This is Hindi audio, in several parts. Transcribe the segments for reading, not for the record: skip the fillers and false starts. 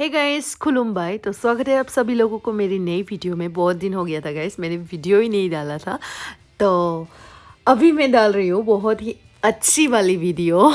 हे गाइस खुलुम तो स्वागत है आप सभी लोगों को मेरी नई वीडियो में। बहुत दिन हो गया था गाइस, मैंने वीडियो ही नहीं डाला था, तो अभी मैं डाल रही हूँ बहुत ही अच्छी वाली वीडियो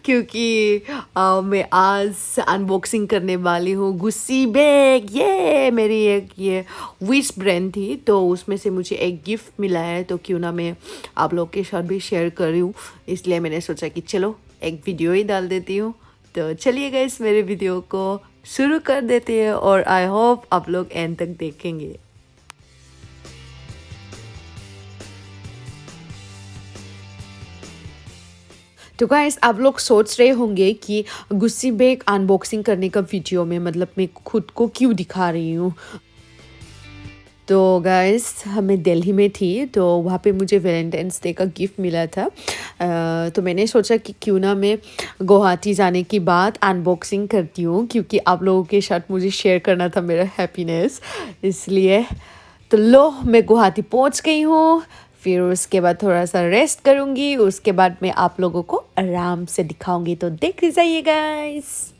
क्योंकि मैं आज अनबॉक्सिंग करने वाली हूँ गुस्सी बैग। ये मेरी एक ये विश ब्रांड थी, तो उसमें से मुझे एक गिफ्ट मिला है, तो क्यों ना मैं आप लोग के साथ भी शेयर करूँ, इसलिए मैंने सोचा कि चलो एक वीडियो ही डाल देती हूँ। तो चलिए गाइस मेरे वीडियो को शुरू कर देते हैं और आई होप आप लोग एंड तक देखेंगे। तो गाइस आप लोग सोच रहे होंगे कि गुस्सी बैग अनबॉक्सिंग करने का वीडियो में मतलब मैं खुद को क्यों दिखा रही हूँ। तो गाइस मैं दिल्ली में थी, तो वहाँ पे मुझे वैलेंटाइंस डे का गिफ्ट मिला था। तो मैंने सोचा कि क्यों ना मैं गुवाहाटी जाने के बाद अनबॉक्सिंग करती हूँ, क्योंकि आप लोगों के साथ मुझे शेयर करना था मेरा हैप्पीनेस, इसलिए। तो लो मैं गुवाहाटी पहुँच गई हूँ, फिर उसके बाद थोड़ा सा रेस्ट करूँगी, उसके बाद मैं आप लोगों को आराम से दिखाऊँगी, तो देखते जाइए गाइस।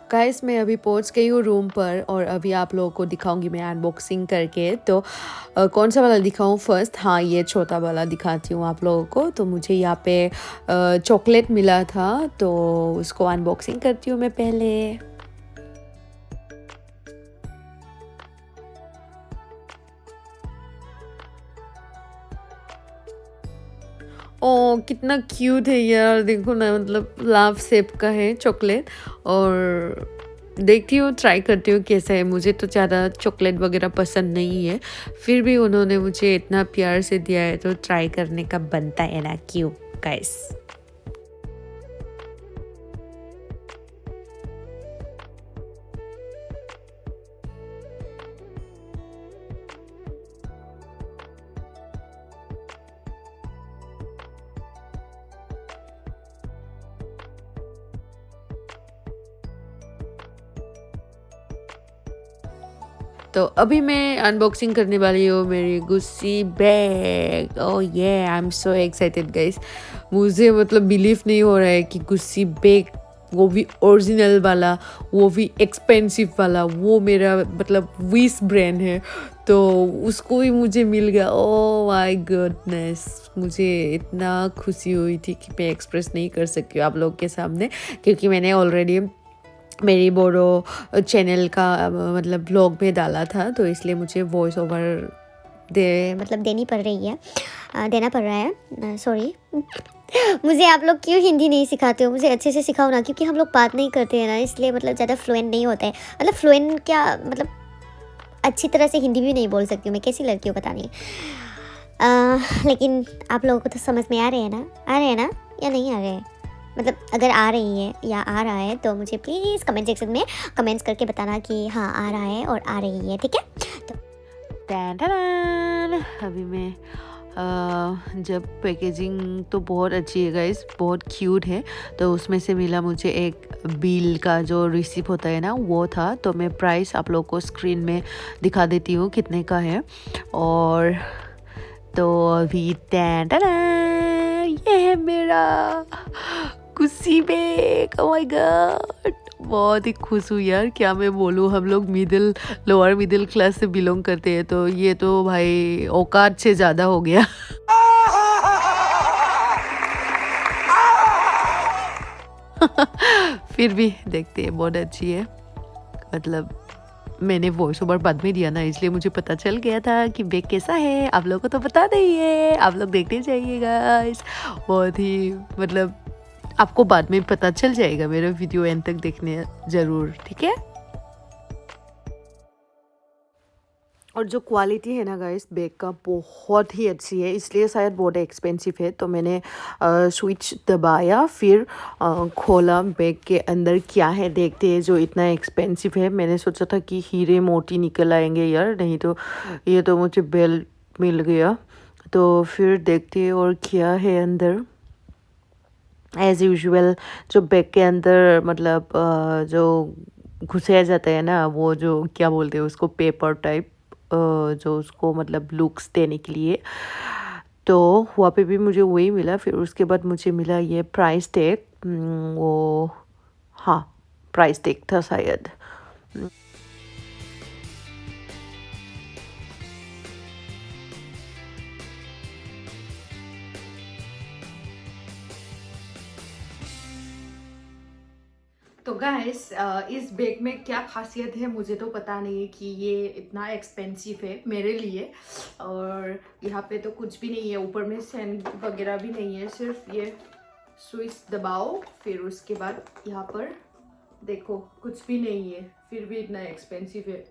गाइस मैं अभी पहुंच गई हूँ रूम पर, और अभी आप लोगों को दिखाऊंगी मैं अनबॉक्सिंग करके। तो कौन सा वाला दिखाऊं फर्स्ट? हाँ, ये छोटा वाला दिखाती हूँ आप लोगों को। तो मुझे यहाँ पे चॉकलेट मिला था, तो उसको अनबॉक्सिंग करती हूँ मैं पहले। ओ कितना क्यूट है यार, देखो ना, मतलब लाव शेप का है चॉकलेट। और देखती हूँ, ट्राई करती हूँ कैसा है। मुझे तो ज़्यादा चॉकलेट वगैरह पसंद नहीं है, फिर भी उन्होंने मुझे इतना प्यार से दिया है तो ट्राई करने का बनता है ना, क्यों गाइस। तो अभी मैं अनबॉक्सिंग करने वाली हूँ मेरी गुस्सी बैग। ओह ये I am so excited guys. मुझे मतलब बिलीव नहीं हो रहा है कि गुस्सी बैग, वो भी ओरिजिनल वाला, वो भी एक्सपेंसिव वाला, वो मेरा मतलब विश ब्रांड है, तो उसको ही मुझे मिल गया। ओह माय गुडनेस, मुझे इतना खुशी हुई थी कि मैं एक्सप्रेस नहीं कर सकी आप लोग के सामने, क्योंकि मैंने ऑलरेडी मेरी बोरो चैनल का मतलब ब्लॉग में डाला था, तो इसलिए मुझे वॉइस ओवर देनी पड़ रही है, देना पड़ रहा है। सॉरी मुझे आप लोग क्यों हिंदी नहीं सिखाते हो? मुझे अच्छे से सिखाओ ना, क्योंकि हम लोग बात नहीं करते हैं ना, इसलिए मतलब ज़्यादा फ्लुएंट नहीं होता है। मतलब फ्लुएंट क्या, मतलब अच्छी तरह से हिंदी भी नहीं बोल सकती हूँ मैं, कैसी लड़की हूँ पता नहीं। लेकिन आप लोगों को तो समझ में आ रहे हैं ना, आ रहे हैं ना या नहीं आ रहे हैं? मतलब अगर आ रही है या आ रहा है तो मुझे प्लीज़ कमेंट सेक्शन में कमेंट्स करके बताना कि हाँ आ रहा है और आ रही है, ठीक है? तो अभी मैं जब पैकेजिंग तो बहुत अच्छी है गाइस, बहुत क्यूट है, तो उसमें से मिला मुझे एक बिल का जो रिसिप्ट होता है ना, वो था। तो मैं प्राइस आप लोग को स्क्रीन में दिखा देती हूँ कितने का है। और तो अभी ये है मेरा गुस्सी बैग। ओह माय गॉड, बहुत ही खुश हूँ यार, क्या मैं बोलूँ। हम लोग लोअर मिडिल क्लास से बिलोंग करते हैं, तो ये तो भाई औकात से ज़्यादा हो गया। फिर भी देखते हैं, बहुत अच्छी है। मतलब मैंने वॉइस ओवर बाद में दिया ना, इसलिए मुझे पता चल गया था कि बैग कैसा है। आप लोगों को तो पता नहीं है, आप लोग देखते जाइए गाइस। बहुत ही मतलब आपको बाद में पता चल जाएगा, मेरा वीडियो एंड तक देखने ज़रूर, ठीक है? और जो क्वालिटी है ना गाइस बैग का बहुत ही अच्छी है, इसलिए शायद बहुत एक्सपेंसिव है। तो मैंने स्विच दबाया, फिर खोला बैग के अंदर क्या है देखते हैं जो इतना एक्सपेंसिव है। मैंने सोचा था कि हीरे मोती निकल आएंगे यार, नहीं तो ये तो मुझे बेल्ट मिल गया। तो फिर देखते हैं और क्या है अंदर। एज़ यूजुअल जो बैग के अंदर मतलब जो घुसाया जाता है ना, वो जो क्या बोलते हैं उसको, पेपर टाइप, जो उसको मतलब लुक्स देने के लिए। तो वहाँ पे भी मुझे वही मिला। फिर उसके बाद मुझे मिला ये प्राइस टैग, वो हाँ प्राइस टैग था शायद। तो गाइस इस बैग में क्या खासियत है मुझे तो पता नहीं है कि ये इतना एक्सपेंसिव है मेरे लिए। और यहाँ पे तो कुछ भी नहीं है, ऊपर में सैंड वगैरह भी नहीं है, सिर्फ ये स्विच दबाओ, फिर उसके बाद यहाँ पर देखो कुछ भी नहीं है, फिर भी इतना एक्सपेंसिव है।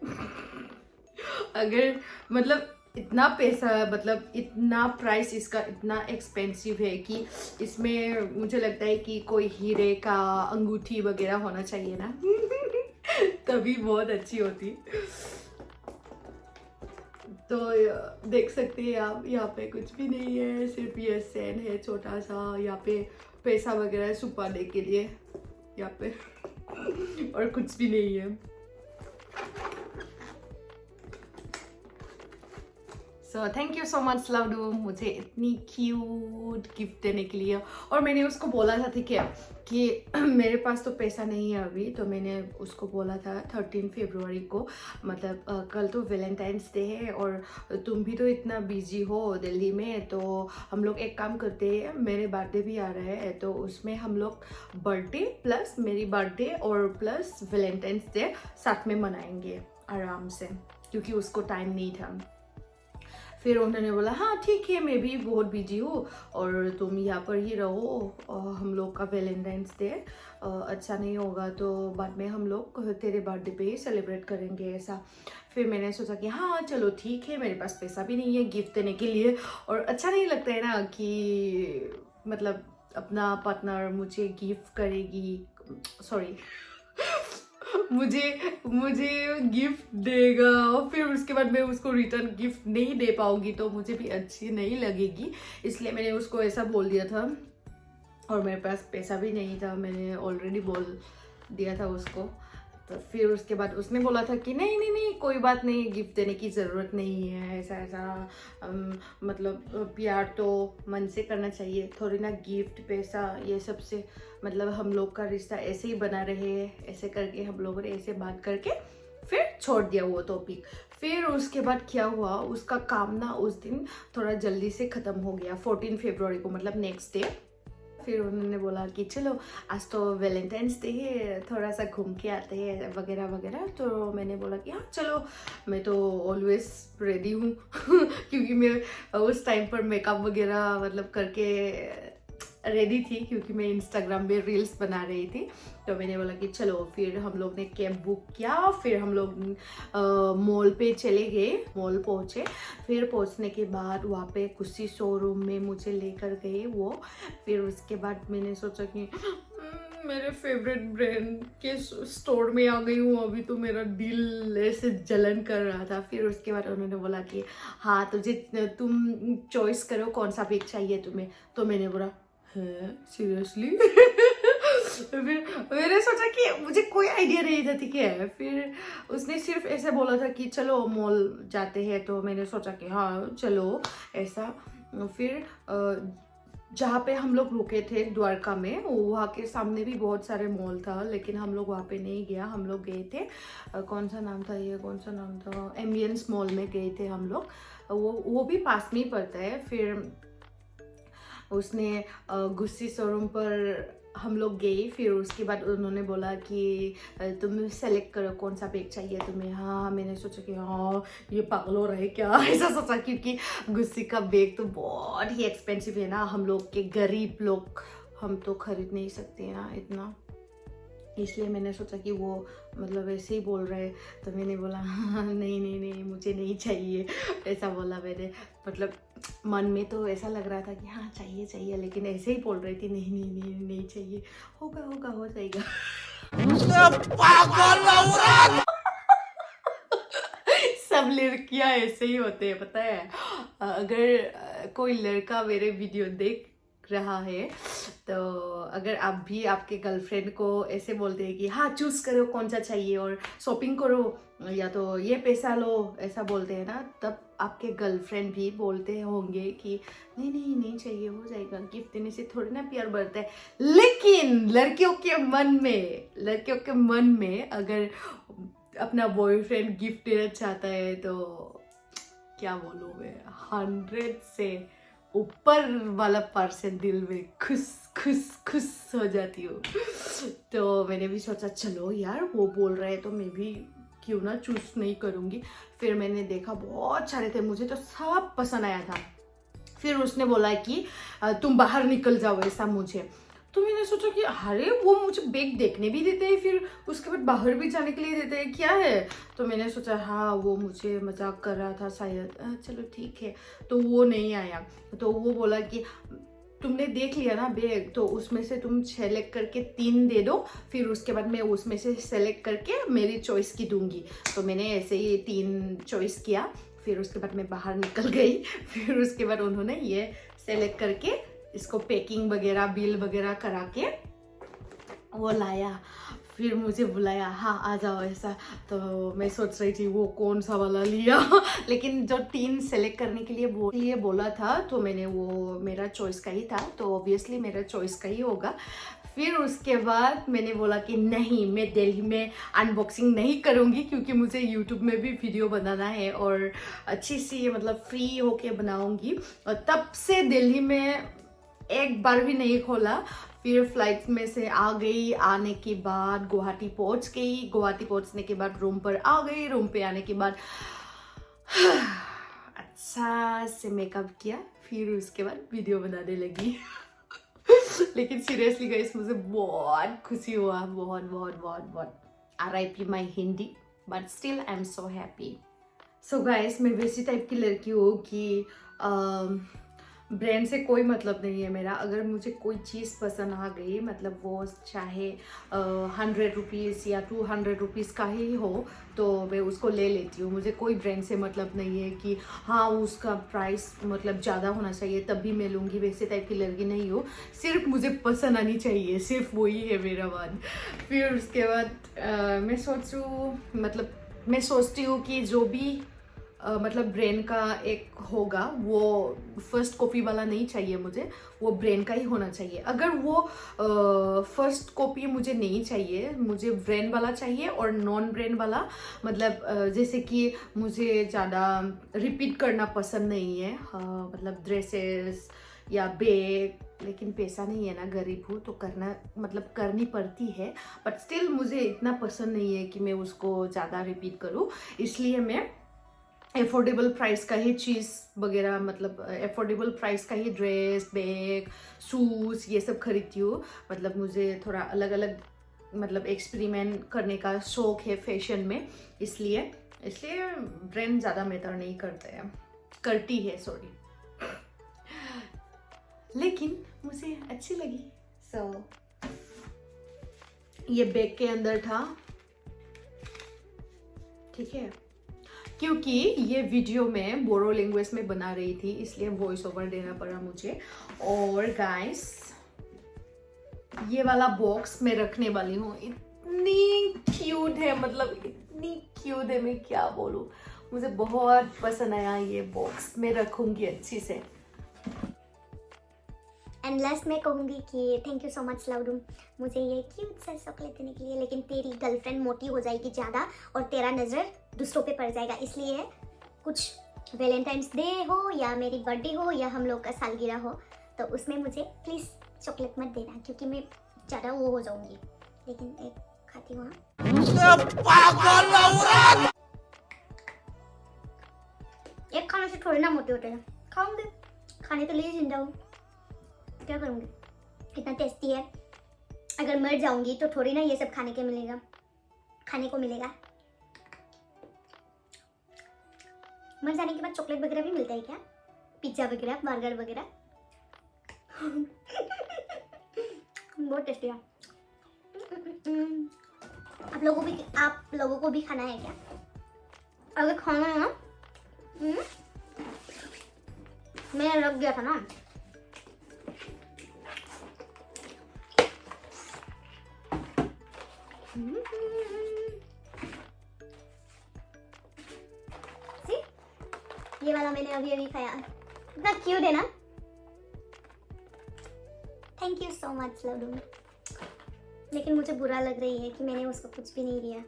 अगर मतलब इतना पैसा, मतलब इतना प्राइस इसका इतना एक्सपेंसिव है कि इसमें मुझे लगता है कि कोई हीरे का अंगूठी वगैरह होना चाहिए ना। तभी बहुत अच्छी होती। तो देख सकते हैं आप, यहाँ पे कुछ भी नहीं है, सिर्फ ये सैन है छोटा सा, यहाँ पे पैसा वगैरह छुपाने के लिए यहाँ पे। और कुछ भी नहीं है। So thank you so much लवडू, मुझे इतनी क्यूट गिफ्ट देने के लिए। और मैंने उसको बोला था ठीक है कि मेरे पास तो पैसा नहीं है अभी, तो मैंने उसको बोला था 13 फरवरी को, मतलब कल तो वैलेंटाइंस डे है और तुम भी तो इतना बिजी हो दिल्ली में, तो हम लोग एक काम करते हैं, मेरे बर्थडे भी आ रहा है तो उसमें हम लोग बर्थडे प्लस मेरी बर्थडे और प्लस वैलेंटाइंस डे साथ में मनाएंगे आराम से, क्योंकि उसको टाइम नहीं था। फिर उन्होंने बोला हाँ ठीक है, मैं भी बहुत बिजी हूँ और तुम यहाँ पर ही रहो, हम लोग का वैलेंटाइंस डे अच्छा नहीं होगा तो बाद में हम लोग तेरे बर्थडे पे ही सेलिब्रेट करेंगे ऐसा। फिर मैंने सोचा कि हाँ चलो ठीक है, मेरे पास पैसा भी नहीं है गिफ्ट देने के लिए, और अच्छा नहीं लगता है ना कि मतलब अपना पार्टनर मुझे गिफ्ट करेगी, सॉरी मुझे मुझे गिफ्ट देगा और फिर उसके बाद मैं उसको रिटर्न गिफ्ट नहीं दे पाऊंगी तो मुझे भी अच्छी नहीं लगेगी। इसलिए मैंने उसको ऐसा बोल दिया था, और मेरे पास पैसा भी नहीं था, मैंने ऑलरेडी बोल दिया था उसको। तो फिर उसके बाद उसने बोला था कि नहीं नहीं नहीं कोई बात नहीं, गिफ्ट देने की ज़रूरत नहीं है, ऐसा ऐसा मतलब प्यार तो मन से करना चाहिए, थोड़ी ना गिफ्ट पैसा ये सब से, मतलब हम लोग का रिश्ता ऐसे ही बना रहे, ऐसे करके हम लोगों ने ऐसे बात करके फिर छोड़ दिया वो टॉपिक। फिर उसके बाद क्या हुआ, उसका काम ना उस दिन थोड़ा जल्दी से ख़त्म हो गया 14 फरवरी को, मतलब नेक्स्ट डे। फिर उन्होंने बोला कि चलो आज तो वैलेंटाइंस डे है, थोड़ा सा घूम के आते हैं वगैरह वगैरह। तो मैंने बोला कि हाँ चलो, मैं तो ऑलवेज रेडी हूँ क्योंकि मैं उस टाइम पर मेकअप वगैरह मतलब करके रेडी थी, क्योंकि मैं इंस्टाग्राम में रील्स बना रही थी। तो मैंने बोला कि चलो, फिर हम लोग ने कैब बुक किया, फिर हम लोग मॉल पे चले गए, मॉल पहुँचे। फिर पहुँचने के बाद वहाँ पे गुस्सी शोरूम में मुझे लेकर गए वो। फिर उसके बाद मैंने सोचा कि मेरे फेवरेट ब्रांड के स्टोर में आ गई हूँ, अभी तो मेरा दिल ऐसे जलन कर रहा था। फिर उसके बाद उन्होंने बोला कि हाँ तुझे, तुम चॉइस करो कौन सा बैग चाहिए तुम्हें। तो मैंने बोला है सीरियसली फिर मैंने सोचा कि मुझे कोई आइडिया नहीं था ठीक है। फिर उसने सिर्फ ऐसे बोला था कि चलो मॉल जाते हैं, तो मैंने सोचा कि हाँ चलो ऐसा। फिर जहाँ पे हम लोग रुके थे द्वारका में, वहाँ के सामने भी बहुत सारे मॉल था, लेकिन हम लोग वहाँ पे नहीं गया। हम लोग गए थे कौन सा नाम था ये, कौन सा नाम था, एम्बियंस मॉल में गए थे हम लोग, वो भी पास में ही पड़ता है। फिर उसने गुस्सी शोरूम पर हम लोग गए। फिर उसके बाद उन्होंने बोला कि तुम सेलेक्ट करो कौन सा बैग चाहिए तुम्हें। हाँ मैंने सोचा कि हाँ ये पागल हो रहा है क्या ऐसा सोचा, क्योंकि गुस्सी का बैग तो बहुत ही एक्सपेंसिव है ना, हम लोग के गरीब लोग हम तो खरीद नहीं सकते ना इतना। इसलिए मैंने सोचा कि वो मतलब ऐसे ही बोल रहे, तो मैंने बोला हाँ नहीं नहीं नहीं मुझे नहीं चाहिए, ऐसा बोला मैंने। मतलब मन में तो ऐसा लग रहा था कि हाँ चाहिए चाहिए, लेकिन ऐसे ही बोल रही थी नहीं नहीं नहीं नहीं चाहिए, होगा होगा हो जाएगा। सब लड़कियां ऐसे ही होते हैं पता है। अगर कोई लड़का मेरे वीडियो देख रहा है तो अगर आप भी आपके गर्लफ्रेंड को ऐसे बोलते हैं कि हाँ चूज करो कौन सा चाहिए और शॉपिंग करो या तो ये पैसा लो, ऐसा बोलते हैं ना, तब आपके गर्लफ्रेंड भी बोलते होंगे कि नहीं नहीं नहीं चाहिए हो जाएगा, गिफ्ट देने से थोड़ी ना प्यार बढ़ता है। लेकिन लड़कियों के मन में अगर अपना बॉयफ्रेंड गिफ्ट देना चाहता है तो क्या बोलूं मैं, 100 से ऊपर वाला परसेंट दिल में खुश खुश खुश हो जाती हूँ। तो मैंने भी सोचा चलो यार वो बोल रहे हैं तो मैं भी क्यों ना चूज नहीं करूँगी। फिर मैंने देखा बहुत सारे थे, मुझे तो सब पसंद आया था। फिर उसने बोला कि तुम बाहर निकल जाओ ऐसा मुझे। तो मैंने सोचा कि अरे वो मुझे बैग देखने भी देते हैं फिर उसके बाद बाहर भी जाने के लिए देते हैं, क्या है। तो मैंने सोचा हाँ वो मुझे मजाक कर रहा था शायद, चलो ठीक है। तो वो नहीं आया, तो वो बोला कि तुमने देख लिया ना बैग, तो उसमें से तुम सेलेक्ट करके 3 दे दो, फिर उसके बाद मैं उसमें से सेलेक्ट करके मेरी चॉइस की दूंगी। तो मैंने ऐसे ही 3 चॉइस किया, फिर उसके बाद मैं बाहर निकल गई। फिर उसके बाद उन्होंने ये सेलेक्ट करके इसको पैकिंग वगैरह बिल वगैरह करा के वो लाया, फिर मुझे बुलाया हाँ आ जाओ ऐसा। तो मैं सोच रही थी वो कौन सा वाला लिया लेकिन जो 3 सेलेक्ट करने के लिए बोला था तो मैंने वो मेरा चॉइस का ही था, तो ऑब्वियसली मेरा चॉइस का ही होगा। फिर उसके बाद मैंने बोला कि नहीं मैं दिल्ली में अनबॉक्सिंग नहीं करूँगी क्योंकि मुझे यूट्यूब में भी वीडियो बनाना है और अच्छी सी मतलब फ्री होके बनाऊँगी। और तब से दिल्ली में एक बार भी नहीं खोला। फिर फ्लाइट में से आ गई, आने के बाद गुवाहाटी पहुंच गई, गुवाहाटी पहुंचने के बाद रूम पर आ गई, रूम पे आने के बाद अच्छा से मेकअप किया, फिर उसके बाद वीडियो बनाने लगी। लेकिन सीरियसली गाइस मुझे बहुत खुशी हुआ, बहुत बहुत बहुत बहुत। RIP my Hindi, but still I am so happy. So guys मैं वैसी टाइप की लड़की हूँ कि ब्रांड से कोई मतलब नहीं है मेरा। अगर मुझे कोई चीज़ पसंद आ गई, मतलब वो चाहे 100 रुपीज़ या 200 रुपीज़ का ही हो, तो मैं उसको ले लेती हूँ। मुझे कोई ब्रांड से मतलब नहीं है कि हाँ उसका प्राइस मतलब ज़्यादा होना चाहिए तब भी मैं लूँगी, वैसे टाइप की लड़की नहीं हो। सिर्फ मुझे पसंद आनी चाहिए, सिर्फ वही है मेरा बात। फिर उसके बाद मैं सोचती हूँ कि जो भी मतलब ब्रेन का एक होगा वो फर्स्ट कॉपी वाला नहीं चाहिए मुझे, वो ब्रेन का ही होना चाहिए। अगर वो फर्स्ट कॉपी मुझे नहीं चाहिए, मुझे ब्रेन वाला चाहिए और नॉन ब्रेन वाला, मतलब जैसे कि मुझे ज़्यादा रिपीट करना पसंद नहीं है, मतलब ड्रेसेस या बैग। लेकिन पैसा नहीं है ना, गरीब हूँ तो करना मतलब करनी पड़ती है, बट स्टिल मुझे इतना पसंद नहीं है कि मैं उसको ज़्यादा रिपीट करूँ। इसलिए मैं एफोर्डेबल प्राइस का ही चीज़ वगैरह, मतलब एफोर्डेबल प्राइस का ही ड्रेस बैग शूज़ ये सब खरीदती हूँ। मतलब मुझे थोड़ा अलग अलग मतलब एक्सपेरिमेंट करने का शौक है फैशन में, इसलिए ब्रांड ज़्यादा मैटर नहीं करती है सॉरी। लेकिन मुझे अच्छी लगी। ये बैग के अंदर था, ठीक है, क्योंकि ये वीडियो मैं बोरो लैंग्वेज में बना रही थी इसलिए वॉइस ओवर देना पड़ा मुझे। और गाइस ये वाला बॉक्स मैं रखने वाली हूँ, इतनी क्यूट है, मतलब इतनी क्यूट है, मैं क्या बोलूँ, मुझे बहुत पसंद आया ये बॉक्स, मैं रखूँगी अच्छी से। एंड लास्ट मैं कहूँगी कि थैंक यू सो मच लाउडूम मुझे ये क्यूट सा चॉकलेट देने के लिए। लेकिन तेरी गर्लफ्रेंड मोटी हो जाएगी ज़्यादा और तेरा नज़र दूसरों पे पड़ जाएगा, इसलिए कुछ वैलेंटाइंस डे हो या मेरी बर्थडे हो या हम लोग का सालगिरह हो तो उसमें मुझे प्लीज़ चॉकलेट मत देना क्योंकि मैं ज़्यादा वो हो जाऊँगी। लेकिन एक खाती हूँ, एक खाने से थोड़ी ना मोटे होते हैं, खाऊंगी, खाने के लिए जिंदा हूँ, क्या करूँगी, इतना टेस्टी है। अगर मर जाऊंगी तो थोड़ी ना ये सब खाने को मिलेगा। मर जाने के बाद चॉकलेट वगैरह भी मिलता है क्या? पिज्ज़ा वगैरह, बर्गर वगैरह। बहुत टेस्टी है। आप लोगों को भी खाना है क्या? अगर खाना है ना, मैं रख गया था ना, See? ये वाला मैंने अभी खाया। इतना क्यूट है ना। थैंक यू सो मच लवडू। लेकिन मुझे बुरा लग रही है कि मैंने उसको कुछ भी नहीं दिया,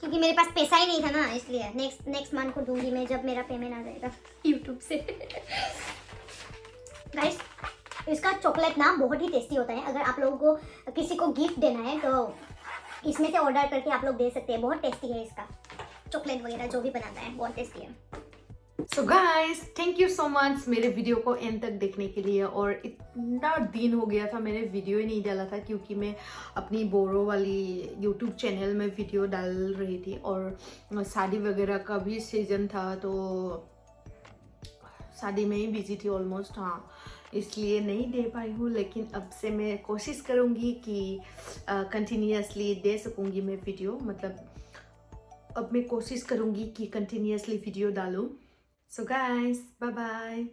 क्योंकि मेरे पास पैसा ही नहीं था ना, इसलिए नेक्स्ट मंथ को दूंगी मैं, जब मेरा पेमेंट आ जाएगा यूट्यूब से। गाइस, इसका चॉकलेट ना बहुत ही टेस्टी होता है। अगर आप लोगों को किसी को गिफ्ट देना है तो इसमें से ऑर्डर करके आप लोग दे सकते हैं। बहुत टेस्टी है इसका चॉकलेट वगैरह, जो भी बनाता है बहुत टेस्टी है। So guys, thank you so much मेरे वीडियो को एंड तक देखने के लिए। और इतना दिन हो गया था मैंने वीडियो ही नहीं डाला था, क्योंकि मैं अपनी बोरो वाली यूट्यूब चैनल में वीडियो डाल रही थी और शादी वगैरह का भी सीजन था, तो शादी में ही बिजी थी ऑलमोस्ट। हाँ, इसलिए नहीं दे पाई हूँ। लेकिन अब से मैं कोशिश करूँगी कि कंटिन्यूसली दे सकूँगी मैं वीडियो। मतलब अब मैं कोशिश करूँगी कि कंटिन्यूसली वीडियो डालूँ। So guys, bye bye.